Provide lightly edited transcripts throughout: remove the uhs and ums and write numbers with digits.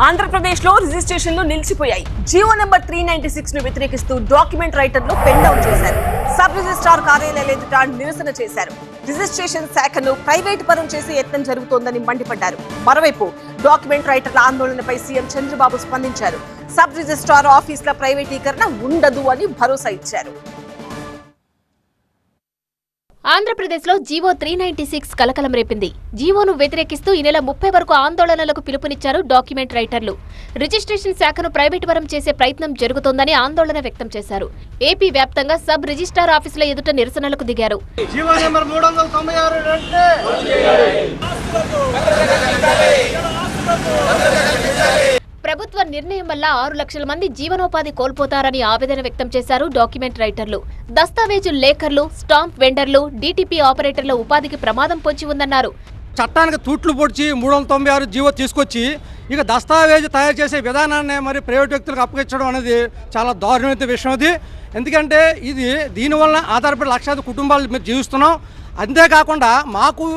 ఆంధ్రప్రదేశ్లో రిజిస్ట్రేషన్లు నిలిచిపోయాయి. జియో నెంబర్ 396 ను వ్యతిరేకిస్తూ డాక్యుమెంట్ రైటర్లు పెన్ డౌన్ చేశారు. సబ్ రిజిస్ట్రార్ కార్యాలయాల ఎదుట నిరసన చేశారు. రిజిస్ట్రేషన్ శాఖను ప్రైవేటు పరం చేసే యత్నం జరుగుతోందని మండిపడ్డారు. మరోవైపు డాక్యుమెంట్ రైటర్ల ఆందోళనపై సీఎం చంద్రబాబు స్పందించారు. సబ్ రిజిస్ట్రార్ ఆఫీసుల ప్రైవేటీకరణ ఉండదు అని భరోసా ఇచ్చారు. ఆంధ్రప్రదేశ్లో జియో 396 కలకలం రేపింది. జియోను వ్యతిరేకిస్తూ ఈ నెల 30 వరకు ఆందోళనలకు పిలుపునిచ్చారు డాక్యుమెంట్ రైటర్లు. రిజిస్ట్రేషన్ శాఖను ప్రైవేటు పరం చేసే ప్రయత్నం జరుగుతోందని ఆందోళన వ్యక్తం చేశారు. ఏపీ వ్యాప్తంగా సబ్ రిజిస్ట్రార్ ఆఫీసుల ఎదుట నిరసనలకు దిగారు. ప్రభుత్వ నిర్ణయం వల్ల 6 లక్షల మంది జీవనోపాధి కోల్పోతారని ఆవేదన వ్యక్తం చేశారు డాక్యుమెంట్ రైటర్లు. దస్తావేజు లేఖర్లు, స్టాంప్ వెండర్లు, డీటీపీ ఆపరేటర్ల ఉపాధికి ప్రమాదం పొంచి ఉందన్నారు. చట్టానికి తూట్లు పొడిచి 396 జీవో తీసుకొచ్చి ఇక దస్తావేజు తయారు చేసే విధానాన్ని మరి ప్రైవేట్ వ్యక్తులకు అప్పగించడం అనేది చాలా దారుణమైన విషయం. అది ఎందుకంటే దీనివల్ల ఆధారపడి లక్షలాది కుటుంబాలు మేము జీవిస్తున్నాం. అంతేకాకుండా మాకు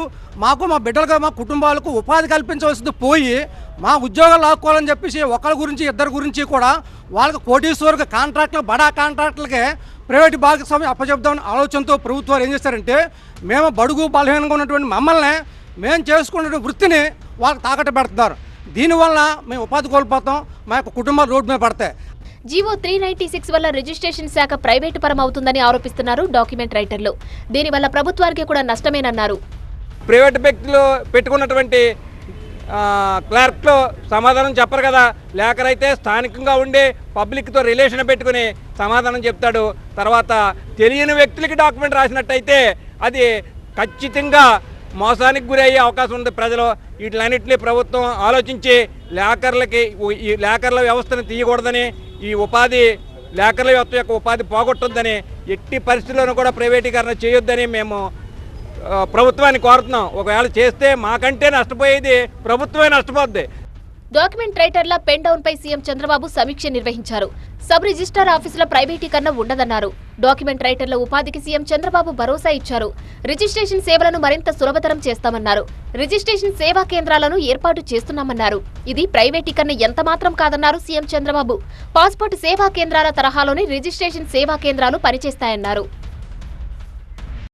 మా బిడ్డలుగా మా కుటుంబాలకు ఉపాధి కల్పించవలసింది పోయి మా ఉద్యోగాలు లాక్కోవాలని చెప్పేసి ఒకరి గురించి ఇద్దరు గురించి కూడా వాళ్ళకి కోటీశ్వరకు కాంట్రాక్టులు బడా కాంట్రాక్టులకే ప్రైవేటు భాగస్వామ్యం అప్పచెప్దామని ఆలోచనతో ప్రభుత్వాలు ఏం చేస్తారంటే మేము బడుగు బలహీనంగా ఉన్నటువంటి మమ్మల్ని మేము చేసుకునే వృత్తిని వాళ్ళకి తాకట్టు పెడుతున్నారు. దీనివల్ల మేము ఉపాధి కోల్పోతాం, మా యొక్క కుటుంబాలు రోడ్డు మీద పడతాయి. జియో 396 వల్ల రిజిస్ట్రేషన్ శాఖ ప్రైవేటు పరం అవుతుందని ఆరోపిస్తున్నారు డాక్యుమెంట్ రైటర్లు. దీనివల్ల ప్రభుత్వానికి కూడా నష్టమేనన్నారు. ప్రైవేట్ వ్యక్తులు పెట్టుకున్నటువంటి క్లర్క్లు సమాధానం చెప్పరు కదా. లేకరైతే స్థానికంగా ఉండే పబ్లిక్తో రిలేషన్ పెట్టుకుని సమాధానం చెప్తాడు. తర్వాత తెలియని వ్యక్తులకి డాక్యుమెంట్ రాసినట్టయితే అది ఖచ్చితంగా మోసానికి గురి అయ్యే అవకాశం ఉంది. ప్రజలు వీటిలన్నింటినీ ప్రభుత్వం ఆలోచించి ఈ లేఖర్ల వ్యవస్థను తీయకూడదని, ఈ లేఖర్ల వ్యవస్థ యొక్క ఉపాధి పోగొట్టొద్దని, ఎట్టి పరిస్థితుల్లోనూ కూడా ప్రైవేటీకరణ చేయొద్దని మేము ప్రభుత్వాన్ని కోరుతున్నాం. ఒకవేళ చేస్తే మాకంటే నష్టపోయేది ప్రభుత్వమే నష్టపోద్ది. డాక్యుమెంట్ రైటర్ల పెన్ డౌన్ పై సీఎం చంద్రబాబు సమీక్ష నిర్వహించారు. సబ్ రిజిస్ట్రార్ ఆఫీసుల ప్రైవేటీకరణ ఉండదన్నారు. డాక్యుమెంట్ రైటర్ల ఉపాధికి సీఎం చంద్రబాబు భరోసా ఇచ్చారు. రిజిస్ట్రేషన్ సేవలను మరింత సులభతరం చేస్తామన్నారు. రిజిస్ట్రేషన్ సేవా కేంద్రాలను ఏర్పాటు చేస్తున్నామన్నారు. ఇది ప్రైవేటీకరణ ఎంతమాత్రం కాదన్నారు సీఎం చంద్రబాబు. పాస్పోర్ట్ సేవా కేంద్రాల తరహాలోనే రిజిస్ట్రేషన్ సేవా కేంద్రాలు పనిచేస్తాయన్నారు.